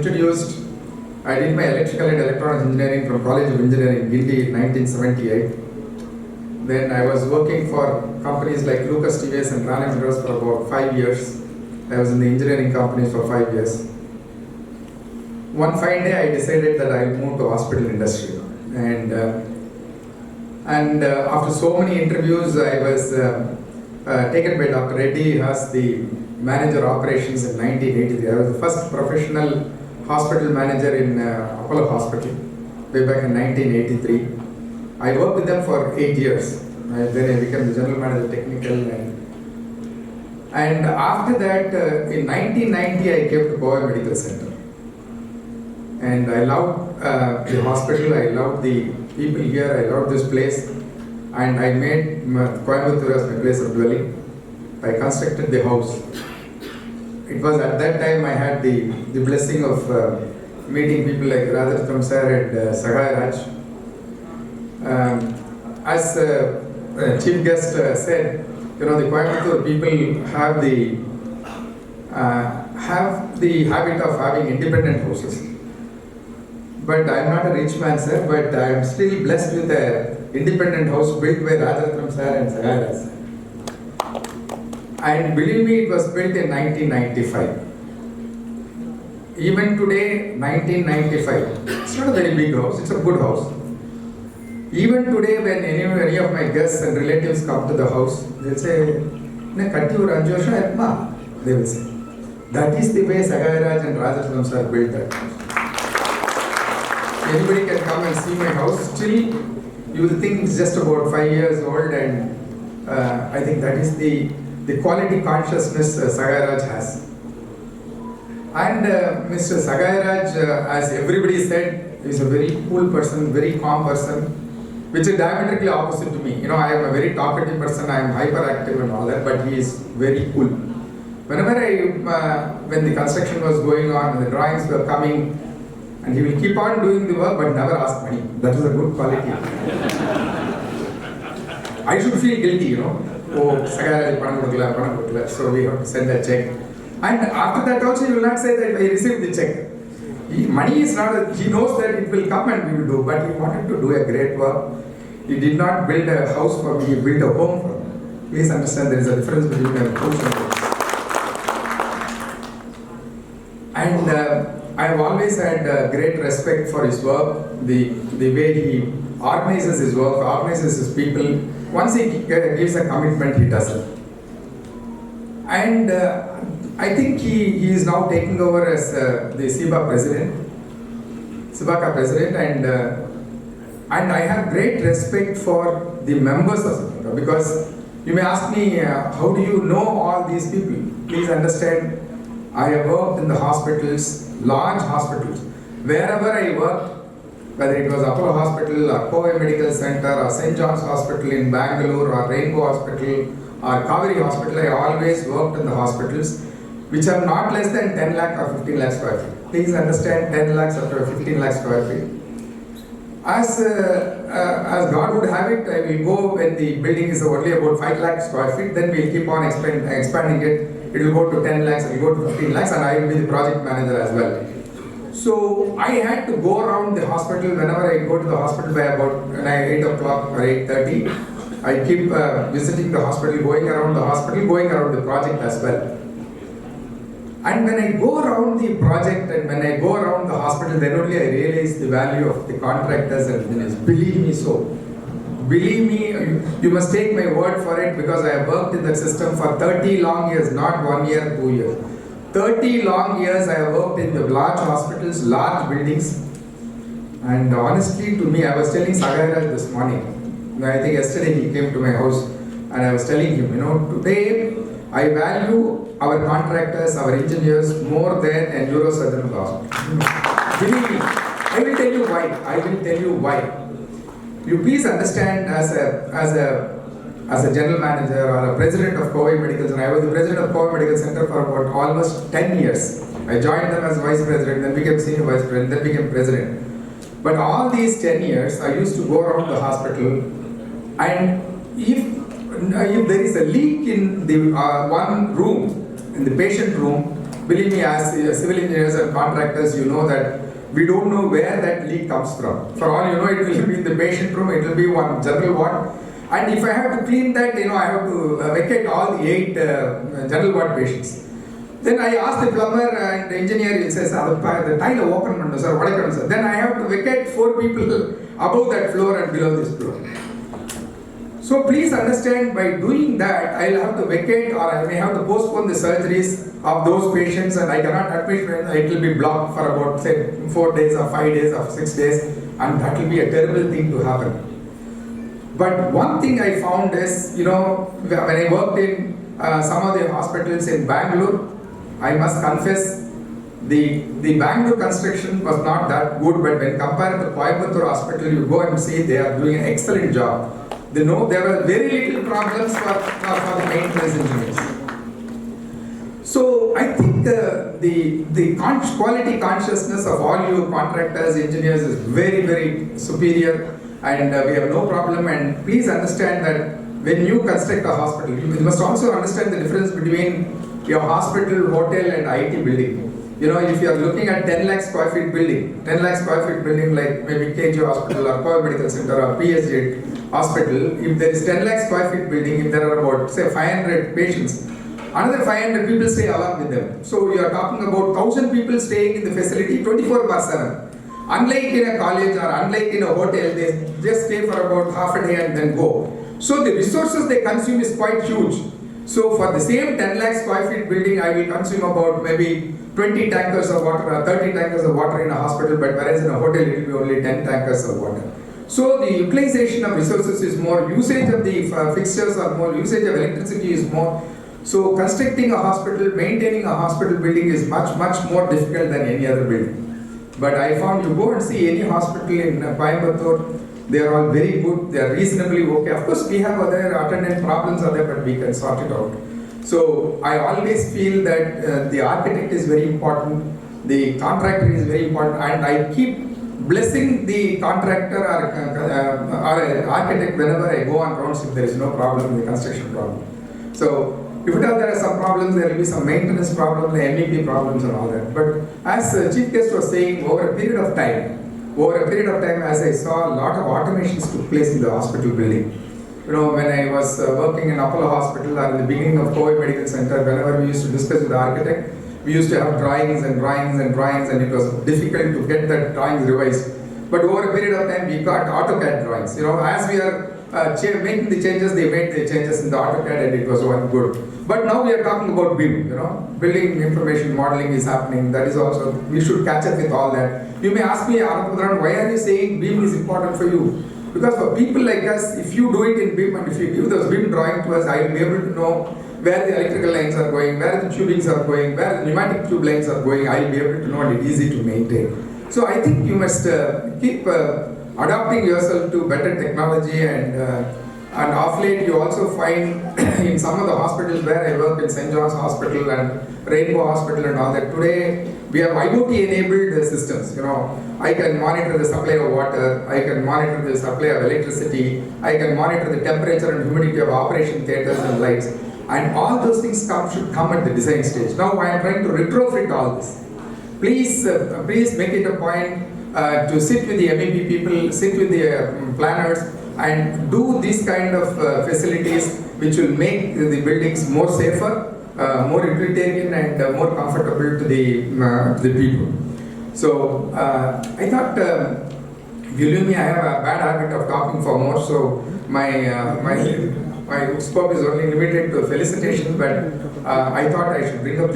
introduced, I did my electrical and electronics engineering from College of Engineering, Gindi in 1978. Then I was working for companies like Lucas TVS and Rana Motors for about 5 years. I was in the engineering companies for 5 years. One fine day I decided that I would move to hospital industry. And after so many interviews, I was taken by Dr. Reddy as the manager operations in 1983. I was the first professional hospital manager in Apollo Hospital way back in 1983. I worked with them for 8 years. Then I became the general manager technical. And after that, in 1990, I came to Covai Medical Center. And I loved the hospital, I loved the people here, I loved this place. And I made Coimbatore as my place of dwelling. I constructed the house. It was at that time I had the blessing of meeting people like Radharatnam sir and Sagai Raj. As chief guest said, the Coimbatore people have the habit of having independent houses. But I am not a rich man, sir, but I am still blessed with an independent house built by Radharatnam sir and Sagai Raj sir. And believe me, it was built in 1995. Even today, 1995, it's not a very big house, it's a good house. Even today, when any of my guests and relatives come to the house, they'll say, they will say, that is the way Sagai Raj and Radharatnam sir built that house. Anybody can come and see my house, still you will think it's just about 5 years old, and I think that is the quality consciousness Sagai Raj has. And Mr. Sagai Raj, as everybody said, is a very cool person, very calm person, which is diametrically opposite to me. I am a very talkative person, I am hyperactive and all that, but he is very cool. Whenever when the construction was going on, the drawings were coming, and he will keep on doing the work but never ask money. That is a good quality. I should feel guilty, Oh, Sagai Raj, so we have to send a check. And after that also he will not say that I received the check. Money is not, he knows that it will come and we will do, but he wanted to do a great work. He did not build a house for me, he built a home for me. Please understand there is a difference between a house and a home. And I have always had great respect for his work, the way he organizes his work, organizes his people. Once he gives a commitment, he does it. And I think he is now taking over as the SIBA president, and I have great respect for the members of SIBA, because you may ask me, how do you know all these people? Please understand, I have worked in the hospitals, large hospitals. Wherever I worked, whether it was Apollo Hospital or Covai Medical Center or St. John's Hospital in Bangalore or Rainbow Hospital or Kaveri Hospital, I always worked in the hospitals which are not less than 10 lakh or 15 lakh square feet. Please understand, 10 lakhs or 15 lakh square feet. As God would have it, I will go when the building is only about 5 lakh square feet, then we will keep on expanding it. It will go to 10 lakhs, it will go to 15 lakhs, and I will be the project manager as well. So I had to go around the hospital whenever I go to the hospital by about 8 o'clock or 8:30. I keep visiting the hospital, going around the hospital, going around the project as well. And when I go around the project and when I go around the hospital, then only I realize the value of the contractors and engineers. Believe me so. Believe me, you must take my word for it, because I have worked in that system for 30 long years, not 1 year, 2 years. 30 long years I have worked in the large hospitals, large buildings. And honestly to me, I was telling Sagai Raj this morning, I think yesterday he came to my house, and I was telling him, today I value our contractors, our engineers more than a neurosurgeon hospital. Believe me, I will tell you why. I will tell you why. You please understand, as a general manager or a president of Covai Medical Center, I was the president of Covai Medical Center for about almost 10 years. I joined them as vice president, then became senior vice president, then became president. But all these 10 years, I used to go around the hospital, and if there is a leak in the one room, in the patient room, Believe me, as civil engineers and contractors, you know that we don't know where that leak comes from. For all you know, it will be in the patient room, it will be one general ward. And if I have to clean that, I have to vacate all the 8 general ward patients. Then I ask the plumber and the engineer, he says, the tile open, sir, what I sir. Then I have to vacate 4 people above that floor and below this floor. So please understand, by doing that, I'll have to vacate or I may have to postpone the surgeries of those patients, and I cannot admit it will be blocked for about say 4 days or 5 days or 6 days, and that will be a terrible thing to happen. But one thing I found is, when I worked in some of the hospitals in Bangalore, I must confess, the Bangalore construction was not that good, but when compared to Coimbatore hospital, you go and see they are doing an excellent job. They know there were very little problems for the maintenance engineers. So I think the quality consciousness of all you contractors, engineers is very, very superior, and we have no problem. And please understand that when you construct a hospital, you must also understand the difference between your hospital, hotel and IT building. If you are looking at 10 lakh square feet building, 10 lakh square feet building like maybe KG Hospital or Covai Medical Center or PSG Hospital, if there is 10 lakh square feet building, if there are about say 500 patients, another 500 people stay along with them. So you are talking about 1,000 people staying in the facility 24/7. Unlike in a college or unlike in a hotel, they just stay for about half a day and then go. So the resources they consume is quite huge. So for the same 10 lakh square feet building, I will consume about maybe 20 tankers of water or 30 tankers of water in a hospital, but whereas in a hotel it will be only 10 tankers of water. So the utilization of resources is more, usage of the fixtures are more, usage of electricity is more. So constructing a hospital, maintaining a hospital building is much, much more difficult than any other building. But I found you go and see any hospital in Coimbatore, they are all very good, they are reasonably okay. Of course, we have other attendant problems are there, but we can sort it out. So I always feel that the architect is very important, the contractor is very important, and I keep blessing the contractor or architect whenever I go on rounds if there is no problem, the construction problem. So if at all there are some problems, there will be some maintenance problems, the MEP problems and all that. But as the chief guest was saying, over a period of time, as I saw, a lot of automations took place in the hospital building. When I was working in Apollo Hospital or in the beginning of Covai Medical Center, whenever we used to discuss with the architect, we used to have drawings, and it was difficult to get that drawings revised. But over a period of time, we got AutoCAD drawings. As we are making the changes, they made the changes in the AutoCAD, and it was one good. But now we are talking about BIM, building information modeling is happening. That is also, we should catch up with all that. You may ask me, Arapudran, why are you saying BIM is important for you? Because for people like us, if you do it in BIM and if you give those BIM drawing to us, I will be able to know where the electrical lines are going, where the tubings are going, where the pneumatic tube lines are going. I will be able to know, and it's easy to maintain. So I think you must keep adapting yourself to better technology, and of late you also find in some of the hospitals where I work in St. John's Hospital and Rainbow Hospital and all that, today we have IoT enabled systems. I can monitor the supply of water, I can monitor the supply of electricity, I can monitor the temperature and humidity of operation theatres and lights, and all those things should come at the design stage. Now I am trying to retrofit all this. Please make it a point to sit with the MEP people, sit with the planners, and do these kind of facilities which will make the buildings more safer, more utilitarian, and more comfortable to the people. So I thought, believe me, I have a bad habit of talking for more, so my scope is only limited to felicitation, but I thought I should bring up